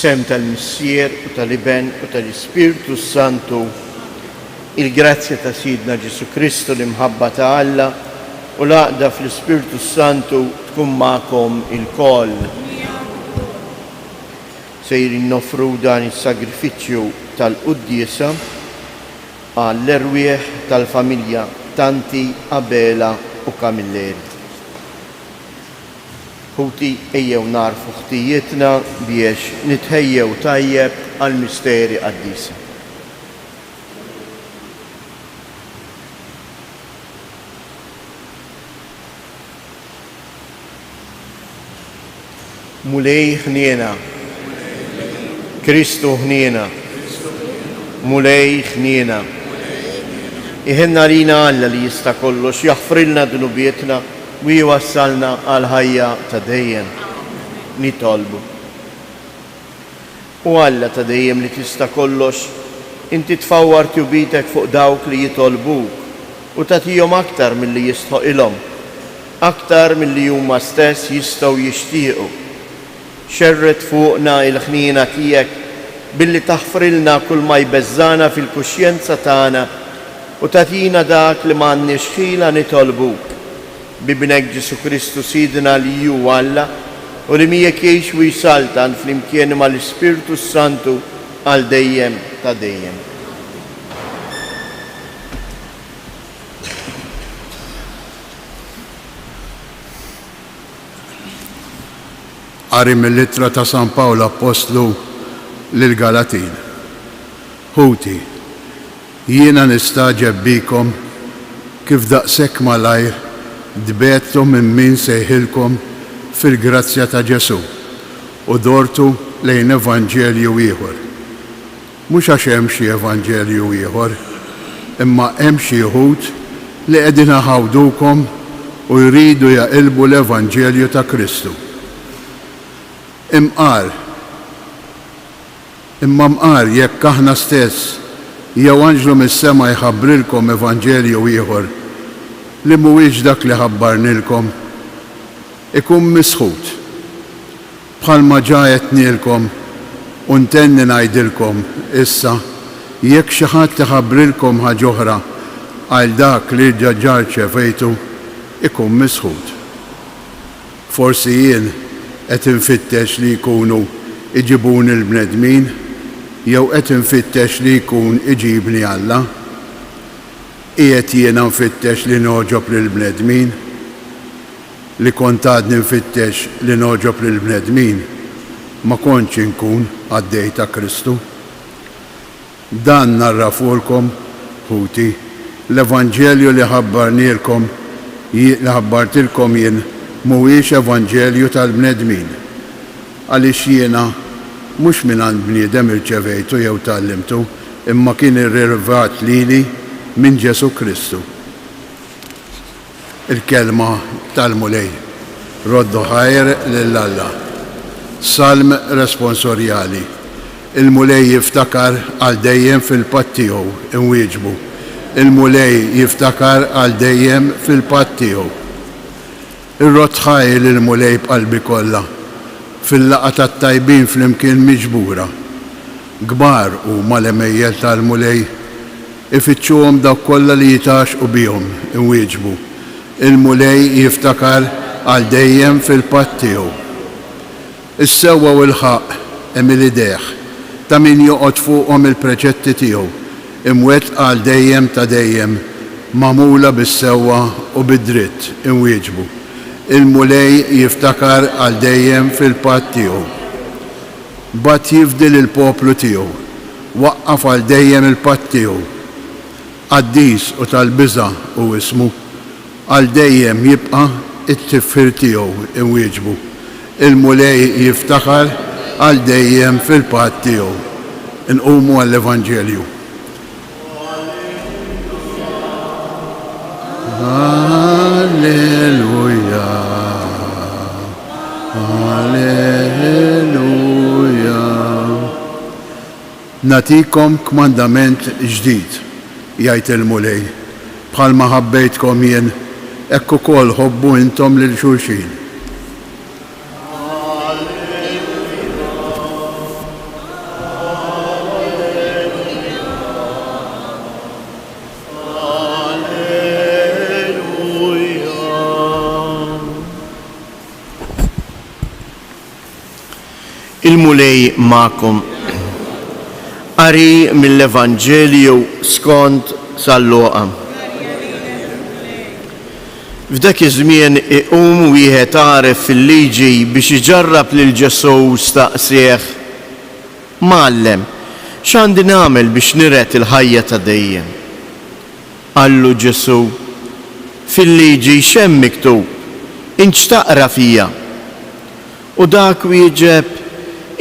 Fis-sem tal-Missier u tal-Iben u tal-Ispirtu Santu, il-grazzja ta' Sidna Ġesu Kristu l-imħabba ta' Alla u l-għaqda fl-Ispirtu Santu tkun magħkom il-koll. Sejrin nofru dan is-sagrifiċċju tal-quddiesa għall-erwieħ tal-familja Tanti, Abela u Kamilleri. Ħuti ejjew narfu ħtijietna biex nitħejjew tajjeb għall-misteri qaddisa. Mulej ħniena, Kristu ħniena, mulej ħniena. Iħenna lina Alla li jista' kollox jaħfrilna dunubietna u jwassalna għal ħajja ta' dejjem. Nitolbu. U Alla ta' dejjem li tista' kollox, inti tfawwar tjubitek fuq dawk li jitolbuk u tagħtihom aktar milli jistħoqilhom, aktar milli huma stess jistgħu jixtiequ. Xerret fuqna il-ħniena tiegħek billi taħfrilna kull ma jbeżżana fil-kuxjenza tagħna u tagħtina dak li m'għandniex ħila nitolbuk. Bibnek Ġesu Kristu Sidna li hu Alla u li miegħek jgħix u jsaltan flimkien mal-Ispirtu Santu għal dejjem ta' dejjem. Qari mill-ittra ta' San Pawlu Apostlu lil Galatin. Ħuti, jiena nistaġeb bikom kif daqshekk malajr dbettu minn min sejħilkom fil-grazzja ta' Ġesu u dortu lejn evanġelju ieħor. Mhux għax hemm xi evanġelju ieħor, imma hemm xi wħud li qegħdin iħawdukom u jridu jaqilbu l-evanġelju ta' Kristu. Imma mqar jekk aħna stess jew anġlu mis-sema jħabbrilkom evanġelju ieħor li mhuwiex dak li ħabbarnilkom, ikun misħut. Bħalma ġa qednilkom u ntenni ngħidilkom issa jekk xi ħadd iħabbrilkom ħaġa oħra għal dak li ġa rċevejtu, ikun misħut. Forsi jien qed infittex li jkunu iġibuni l-bnedmin, jew qed infittex li jkun iġibni Alla. Qiegħed jiena nfittex li noġob lill-bnedmin, li kont għadni nfittex li noġob lill-bnedmin, ma kontx inkun għaddej ta' Kristu. Dan narrafulkom, ħuti, l-evanġelju li ħabbartilkom jien mhuwiex evanġelju tal-bnedmin, għaliex jiena mhux minn għand bniedem irċevejtu jew tallimtu, imma kien irrilevat lili minn Ġesu Kristu. Il-kelma tal-mulej. Roddu ħajr lill-Alla. Salm responsorjali. Il-mulej jiftakar għal dejjem fil-patt tiegħu inwieġbu. Il-mulej jiftakar għal dejjem fil-patt tiegħu. Ir-rotħaj lill-mulej b'qalbi kollha fil-laqgħa tat-tajbin flimkien miġbura. Kbar huma l-emejjel tal-mulej ifittxuhom dawk kollha li jitaxqu bihom inwieġbu. Il-mulej jiftakar għal dejjem fil-patt tiegħu. Is-sewwa u l-ħaq hemm il-idejh ta' min joqgħod fuqhom il-preċetti tiegħu, imwettqa għal dejjem ta' dejjem, magħmula bis-sewwa u bid-dritt inwieġbu. Il-mulej jiftakar għal dejjem fil-patt tiegħu. Bat jifdil il-poplu tiegħu, waqqaf għal dejjem il-patt tiegħu. Qaddis u tal-biża' u ismu, għal dejjem jibqa' it-tifħir tiegħu inwieġbu. Il-mulej jiftakar għal dejjem fil-patt tiegħu. Inqumu għall-Evanġelju. Alleluja, alleluja. Natikom kmandament ġdid, jgħid il-mulej, bħalma ħabbejtkom jien, hekk ukoll ħobbu intom lil xulxin. Il-mulej ma'kom. Qari mill-Evanġelju skont San-Luqa. F'dak iż-żmien iqum wieħed għaref fil-liġi biex iġarrab lil Ġesu staqsih: Mgħallem, x'għandi nagħmel biex niret il-ħajja ta' dejjem? Qallu Ġesu: fil-liġi x'hemm miktub? Int x'taqra fija? U dak wieġeb: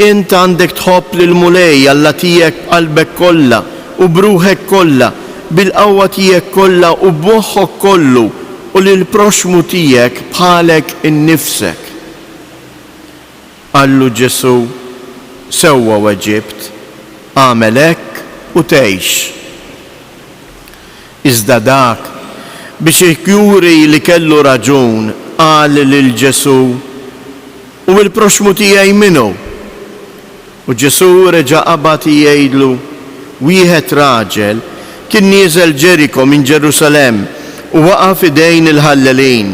int għandek tħobb lill-mulej Alla tiegħek b'qalbek kollha u bruħek kollha, bil-qawwa tiegħek kollha u b'moħħok kollu u lill-proxmu tiegħek bħalek innifsek. Qallu Ġesu: sewwa weġibt, għamel hekk u tgħix. Iżda dak biex juri li kellu raġun qal lil Ġesu: u l-proxmu tiegħi minnu? U Ġesu reġa' qabad jgħidlu: wieħed raġel kien nieżel Ġeriko minn Ġerusalemm u waqaf idejn il-ħallelin.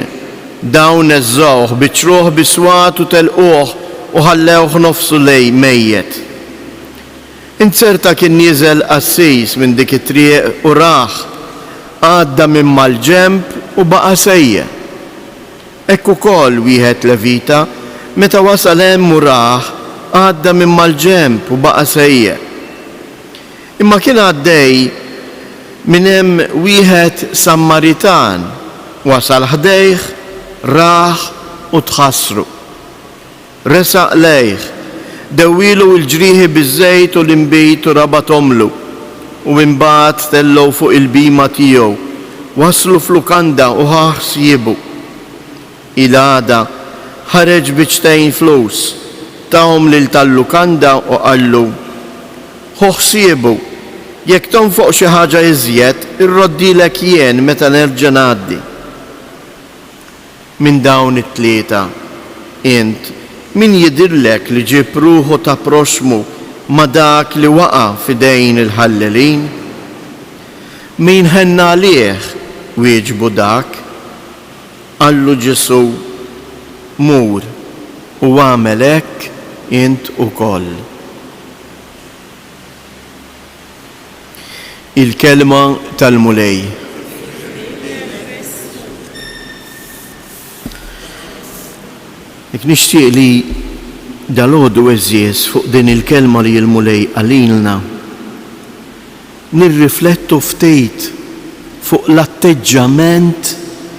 Dawn eżżawh biċruh biswat u telquh u ħallewh nofsu lej mejjed. Inserta kien nieżel qassis minn dik it-triq u rah, għadda minn mal-ġenb u baqa' sejje. Hekk ukoll wieħed Levita meta wasal hemm u rah, għadda minn mal-ġenb u baqa' sejje. Imma kien għaddej minn hemm wieħed Sammaritan, wasal ħdejh, rah u tħassru. Resaq lejh, dewwilu l-ġrieħi biż-żejt u l-imbit u rabatomlu u imbagħad tellgħu fuq il-bima tiegħu, waslu f'lukanda u ħsibu. Il-għada ħareġ biċtejn flus, tawhom lil tal-lukanda u qallu: ħsibu, jekk tonfoq xi ħaġa iżjed, irroddilek jien meta nerġa' ngħaddi. Minn dawn it-tlieta, int min jidhirlek li ġib ruħu ta' proxmu ma' dak li waqa' f'idejn il-ħallelin? Min ħenna għalih wieġbu dak? Qallu Ġesu: mur u għamel hekk int ukoll. Il-kelma tal-mulej. Nixtieq li dal-għodu eżies fuq din il-kelma li l-mulej għalilna nirriflettu ftit fuq l-atteġġament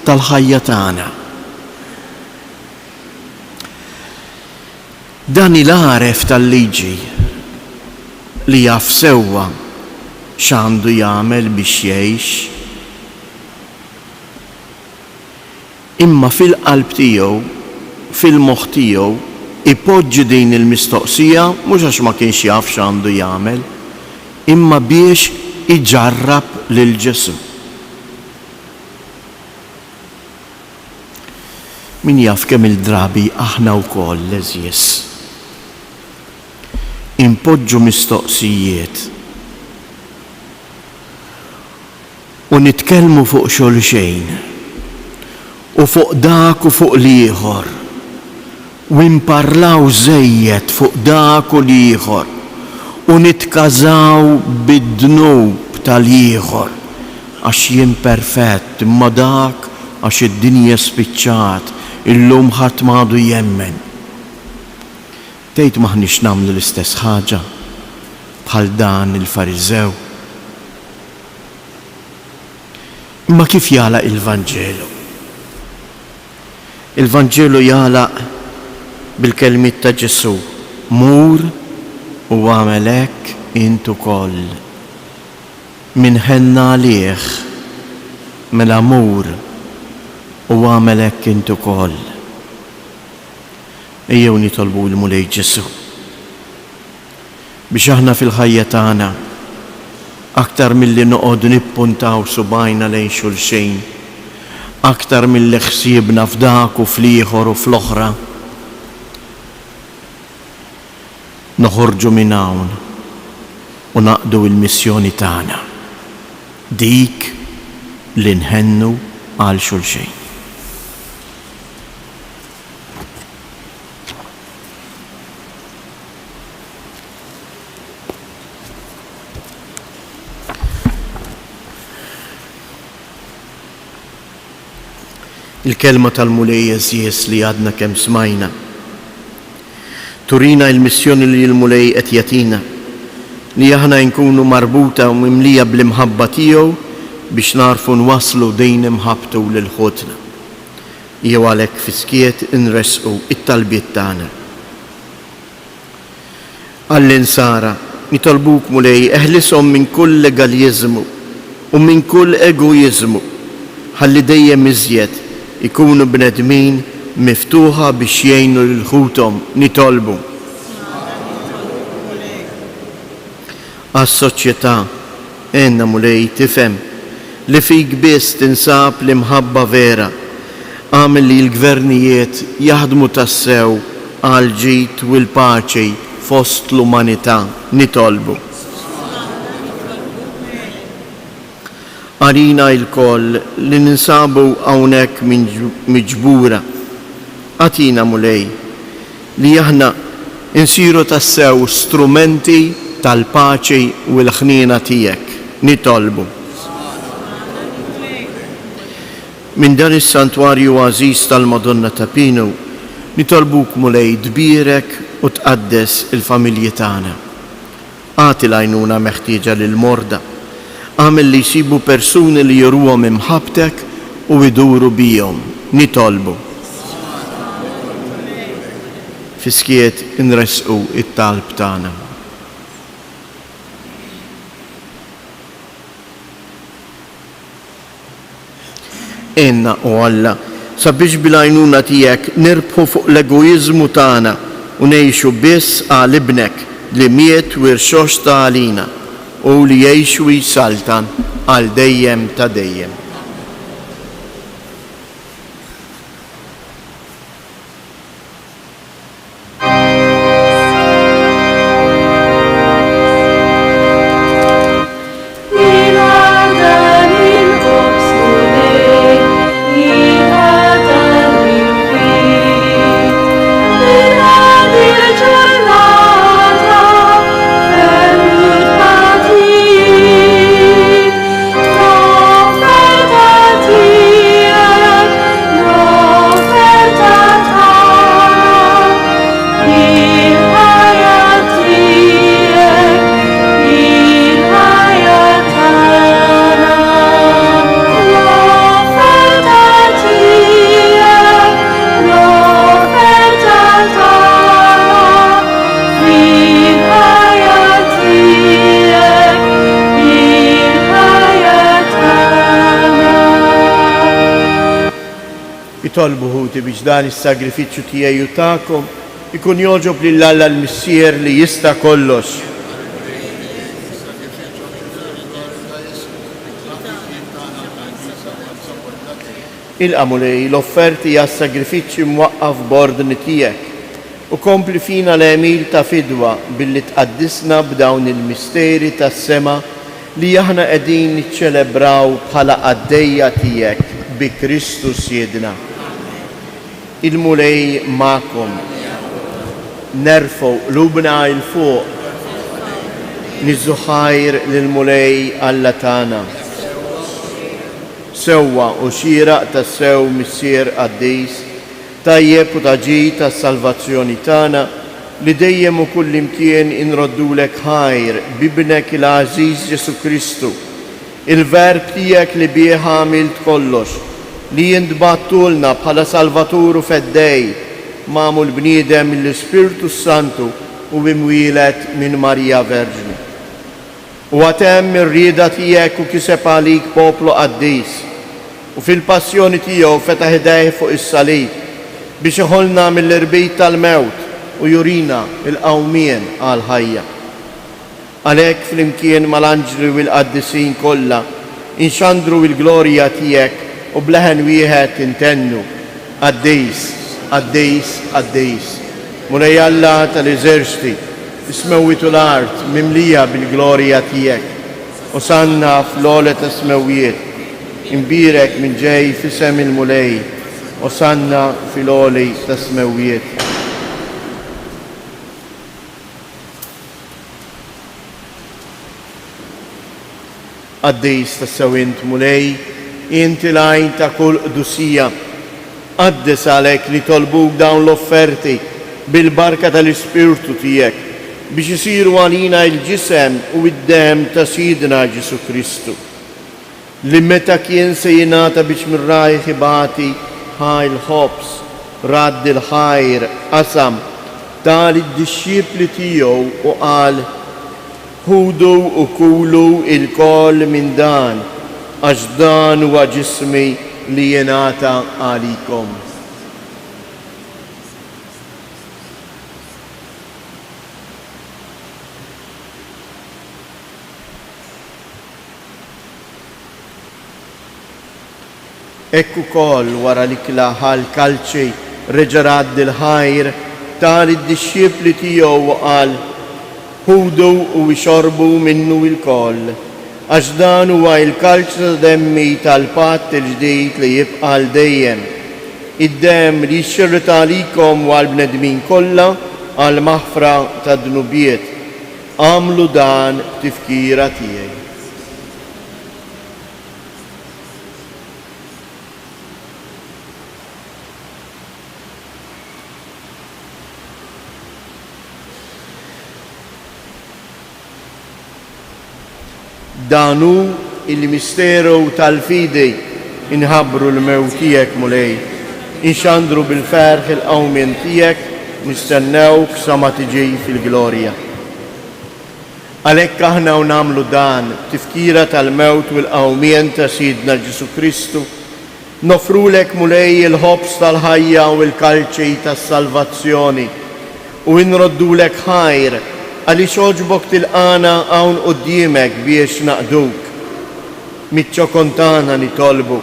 tal-ħajja tagħna. Dan il-għaref tal-liġi li jaf sewwa x'għandu jagħmel biex jgħix, imma fil-qalb tiegħu, fil-moħħ tiegħu ipoġġi din il-mistoqsija mhux għax ma kienx jaf x'għandu jagħmel, imma biex iġarrab lil Ġesu. Min jaf kemm il-drabi aħna wkoll leżjes impoġġu mistoqsijiet u nitkellmu fuq xulxejn u fuq dak u fuq l-ieħor u nparlaw żejjed fuq dak u l-ieħor u nitkażaw bid-dnub tal-ieħor għax jien perfett imma dak għax id-dinja spiċċat illum ħadd m'għadu jemmen. Tgħid maħniex nagħmlu l-istess ħaġa bħal dan il-Fariżew. Imma kif jagħlaq il-Vanġelu? Il-Vanġelu jagħlaq bil-kelmiet ta' Ġesu: mur u għamel hekk int ukoll. Min ħenna għalih mela mur u għamel hekk int ukoll. Ejjew nitolbu l-mulej Ġesu biex aħna fil-ħajja tagħna aktar milli noqogħdu nippuntaw subajna lejn xulxejn, aktar milli ħsiebna f'dak u fl-ieħor u fl-oħra, noħorġu minn hawn u naqdu l-missjoni tagħna, dik li nħennu għal xulxejn. Il-kelma tal-mulej Eżies li għadna kemm smajna turina il-missjoni li l-mulej qed jagħtina li aħna nkunu marbuta u mimlija bl-imħabba tiegħu biex narfu nwasslu dejn imħabbtu lil ħodna. Jew għalhekk fiskiet inresqu it-talbiet tagħna. Għall-insara nitolbuk mulej eħlishom minn kull legaliżmu u minn kull egoiżmu ħalli dejjem iżjed ikunu bnedmin miftuħa biex jgħinu lil ħuthom nitolbu. Għas-soċjetà għenna mulej tifhem li fik biss tinsab l-imħabba vera għamel li l-gvernijiet jaħdmu tassew għal ġid u l-paċi fost l-umanità nitolbu. Għarina il-koll li ninsabu hawnhekk miġbura. Għatina mulej li aħna insiru tassew strumenti tal-paċi u l-ħnina tiegħek nitolbu. Min dan is-santwarju għażiż tal-Madonna ta' Pinu nitolbuk mulej dbirek u tqaddes il-familji tagħna. Għati l-għajnuna meħtieġa lil morda. Għamel li jsibu persuni li joruhom imħabtek u iduru bihom nitolbu. Fiskiet inresqu it-talb tagħna. Enna u Alla sabiex bil-għajnuna tiegħek nirbħu fuq l-egoiżmu tagħna u ngħixu biss għal ibnek li miet u rxox ta' għalina u li jgħixu jisaltan għal dejjem ta' dejjem. Tolbu ħuti biex dan is-sagrifiċċju tiegħi u tagħkom ikun joġob lil Alla l-Missier li jista' kollox. Il-qamulej l-offerti għas-sagrifiċċju mwaqqaf b'ordni tiegħek u kompli fina l-emil ta' fidwa billi tqaddisna b'dawn il-misteri tas-sema li aħna qegħdin niċċelebraw bħala għaddejja tiegħek bi Kristus Jedna. Il-mulej ma'kom, nerfgħu qlubna il fuq, niżżu ħajr lill-mulej Alla tagħna. Sewwa u xieraq tas-sew missier Qaddis, tajjeb u taġid tas-salvazzjoni tagħna li dejjem u kull imkien inroddulek ħajr bibnek il-għażiż Ġesu Kristu, il-verb tiegħek li bih għamilt kollox, li jintbattulna bħala Salvaturu feddej, magħmul bniedem mill-Ispiritu Santu u imwielet minn Marija Verġni. U għatem ir-rieda tiegħek u kiseb għalik poplu Qaddis u fil-passjoni tiegħu fetaħ idejh fuq is-salib biex iħolna mill-irbit tal-mewt u jurina il-qawmien għal ħajja. Għalhekk flimkien mal-anġli u l-qaddisin kollha inxandru l-glorja tiegħek u bleħen wieħed intennu Qaddis, Qaddis, Qaddis. Mulej Alla tal-eżerċti, ismewwitu l-art mimlija bil-glorja tiegħek. Osanna fl-għola ta' smewiet, imbirek minn ġej fisem il-mulej. Osanna fil-għoli ta' smewiet. Qaddis ta' sewint mulej, inti lajn ta' kull qdusija, Qaddis għalhekk nitolbuk dawn l-offerti bil-barka tal-Ispirtu tiegħek biex isiru għalina il-ġisem u id-dem ta' Sidna Ġesu Kristu. Li meta kien se jingħata biex mir-rajħ ibati ħaj l-ħobs, radd il-ħajr, qasam tal id-disċipli tiegħu u qal: ħudu u kulu il-koll minn dan, għax dan huwa ġismi li jingħata għalikom. Ekku kol wara li klaħal kalċi reġa' radd il-ħajr tal id-disċipli tiegħu u qal: ħudu u jxorbu minnu il-koll, għax dan huwa il-kalċ ta' demmi tal-patt il-ġdid li jibqa' l dejjem. Id-dem li jxirret għalikom u għall-bnedmin kollha għal maħfra ta' dnubiet. Għamlu dan b'tifkira tiegħi. Danu il-misteru tal-fidi inħabru l-mewt tiegħek mulej, inxandru bil-ferħ il-qawmien tiegħek, nistennewk sa ma tiġi fil-glorja. Għalhekk aħna u nagħmlu dan tifkira tal-mewt u l-qawmien ta' Sidna Ġesu Kristu, nofrulek mulej il-ħobs tal-ħajja u l-kalċi tas-salvazzjoni u nroddulek ħajr għaliex oġbok tilqana hawn quddiemek biex naqduk. Miċ-ċokontana nitolbu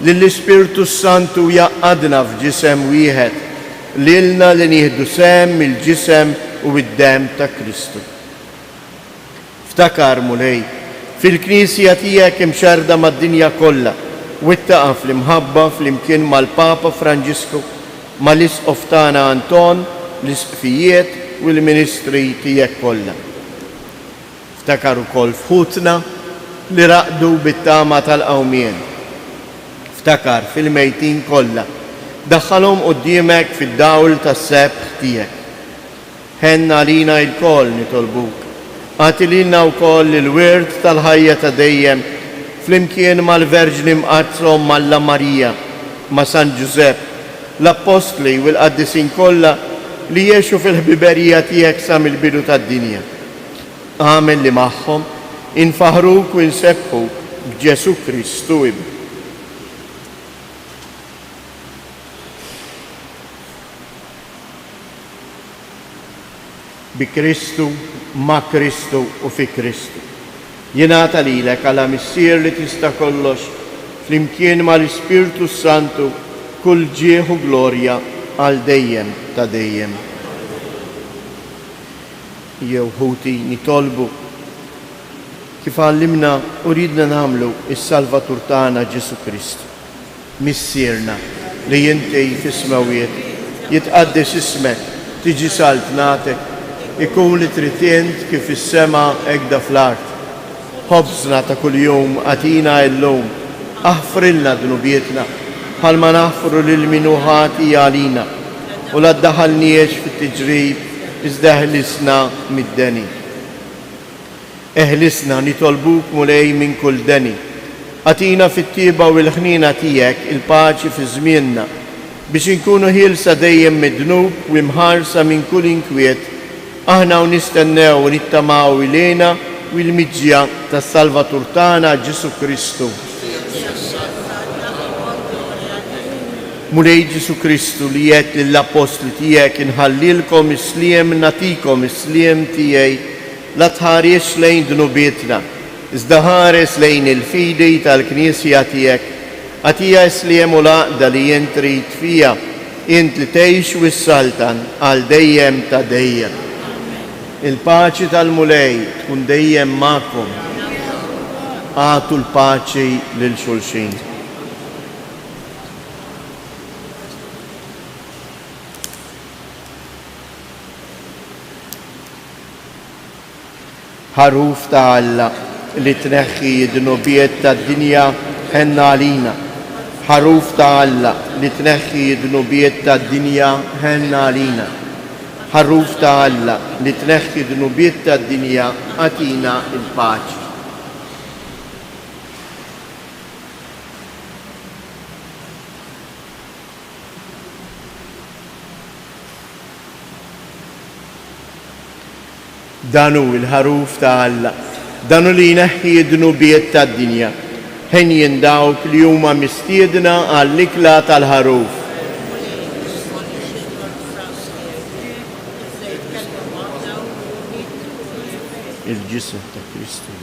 li l-Ispirtu Santu jaqqadna f'ġisem wieħed lilna li nieħdu sem il-ġisem u id-dem ta' Kristu. Ftakar mulej, fil-Knisja tiegħek imxerda mad-dinja kollha u ittaqa' fl-imħabba flimkien mal-Papa Franġisku, mal-Isqof tagħna Anton, l-Isqfijiet u l-ministri tiegħek kollha. Ftakar ukoll fħutna li raqdu bit-tama tal-qawmien. Ftakar fil-mejtin kollha, daħħalhom quddiemek fid-dawl tas-sebħ tiegħek. Ħenna għalina l-koll nitolbuk. Għati lilna wkoll il-wirt tal-ħajja ta' dejjem flimkien mal-Verġni mqattrom Malla Marija, ma' San Ġusepp, l-Apostli u l-Qaddisin kollha li jiexu fil-ħbiberija tiegħek sa mill-bidu tad-dinja. Għamel li magħhom infaħruk u nsebbħuk b'Ġesu Kristu ibn. Bi Kristu, ma' Kristu u fi Kristu. Jingħata lilek għala missier li tista' kollox flimkien mal-Ispirtu Santu kull ġieħ u glorja għal dejjem ta' dejjem. Jew ħuti nitolbu kif għallimna u ridna nagħmlu is-Salvatur tagħna Ġesu Kristu. Missierna li inti fis-smawiet jitqaddes ismek, tiġi saltnatek, ikun li tritient kif is-sema hekk fl-art. Ħobżna ta' kuljum għatina llum, aħfrilna dnubietna bħalma naħfru lil min ħati għalina u la ddaħħalniex fit-tiġrib iżda eħlisna mid-deni. Eħlisna nitolbuk mulej minn kull deni. Għatina fit-tieba u l-ħnina tiegħek il-paċi fi żmienna biex inkunu ħielsa dejjem mid-dnub u mħarsa minn kull inkwiet, aħna u nistennew u nittamaw ilejna u l-miġja tas-Salvatur tagħna Ġesu Kristu. Mulej Ġesu Kristu li jgħid lill-Apostli tiegħek inħallilkom isliem natikom isliem tiegħi la tħares lejn dnubietna, iżda ħares lejn il-fidi tal-Knisja tiegħek, għatija isliem u laqda li jint trid fija, int li tgħix u s-saltan għal dejjem ta' dejjem. Il-paċi tal-mulej tkun dejjem magħkom. Għatu l-paċi lil xulxin. ħaruf ta' Alla li tneħħi d-nubiet tad-dinja ħenna għalina ħaruf ta' Alla li tneħħi d-dnubiet ta' dinja ħenna lina. ħaruf ta' Alla li tneħħi d-dnubiet ta' dinja għatina il-paċi. Danu il-ħaruf ta' Alla, danu li jneħħi d-dnubiet ta' dinja. Ħenjin dawk li huma mistiedna għall-ikla tal-ħaruf. Il-ġisem ta' Kristu.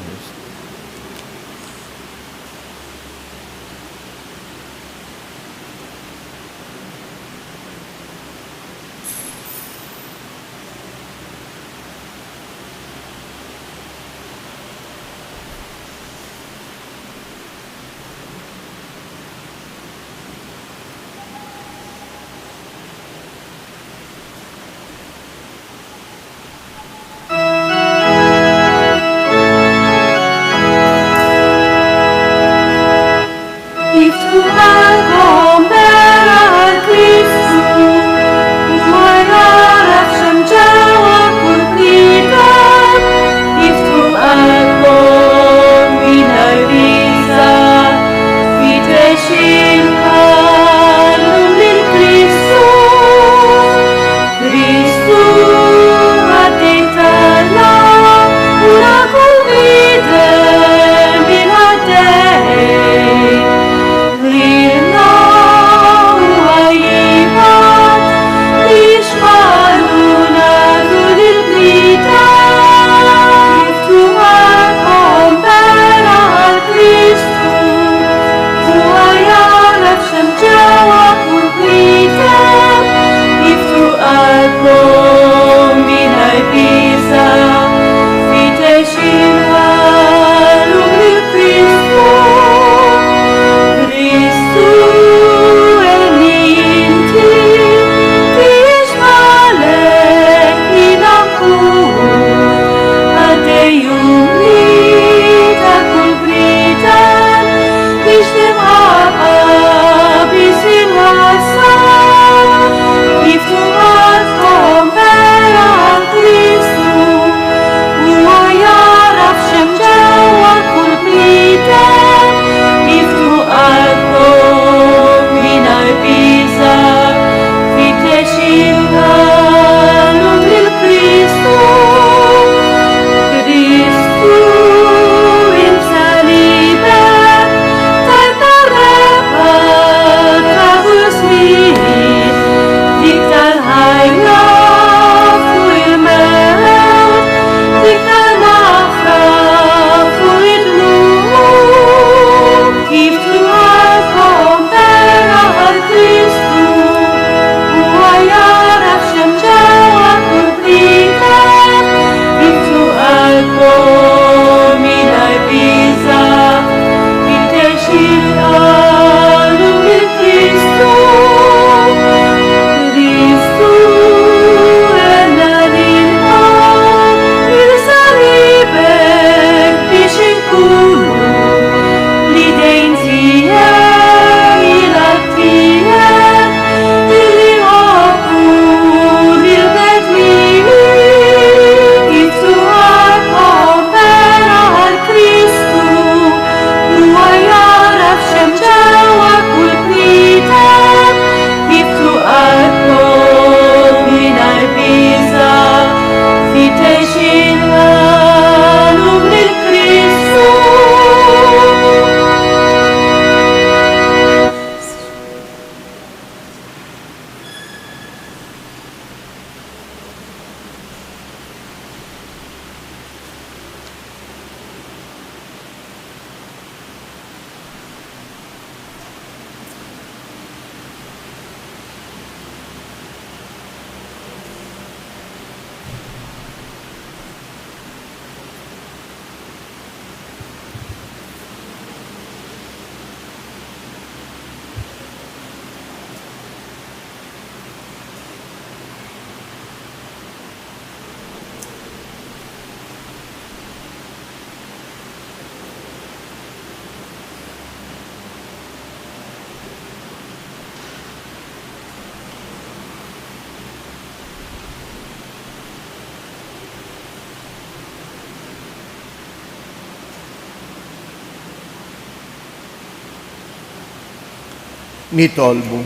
If to us, nitolbu.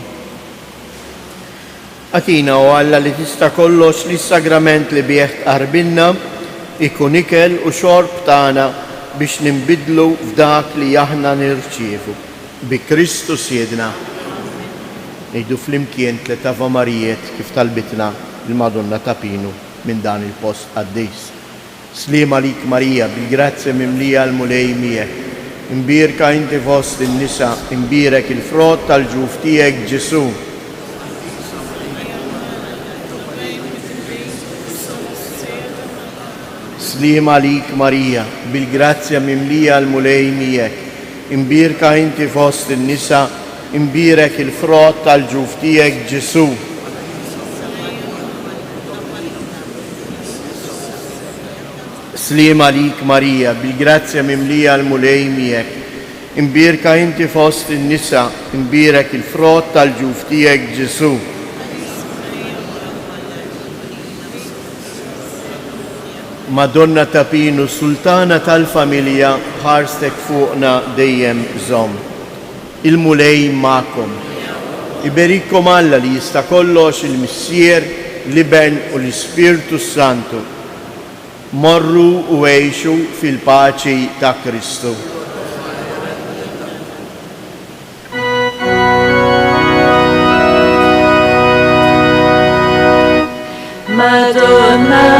Atina u Alla li tista' kollox li s-sagrament li bieħ tqarbilna ikun ikel u xorb tagħna biex nimbidlu f'dak li aħna nirċievu. Bi Kristu Siedna. Ngħidu flimkien tliet Ava Marijiet kif talbitna il-Madonna ta' Pinu minn dan il-post qaddis. Sliema lik Marija, bil-grazzja mimlija l-mulej miegħek. Imbierka inti fost in-nisa, imbierek il-frott tal-ġuf tiegħek Ġesu. Sliema lik Marija, bil-grazzja mimlija l-mulej miegħek. Imbierka inti fost in-nisa, imbierek il-frott tal-ġuf tiegħek Ġesu. Sliema lik Marija, bil-grazzja mimlija l-mulej miegħek. Imbierka inti fost in-nisa, imbierek il-frott tal-ġuf tiegħek Ġesu. Madonna ta' Pinu, Sultana tal-familja, ħarstek fuqna dejjem żomm. Il-mulej ma'kom. Iberikom Alla li jista' kollox il-Missier, l-Iben u l-Ispirtu Santu. Morru u għejxu fil-paċi ta' Kristu. Madonna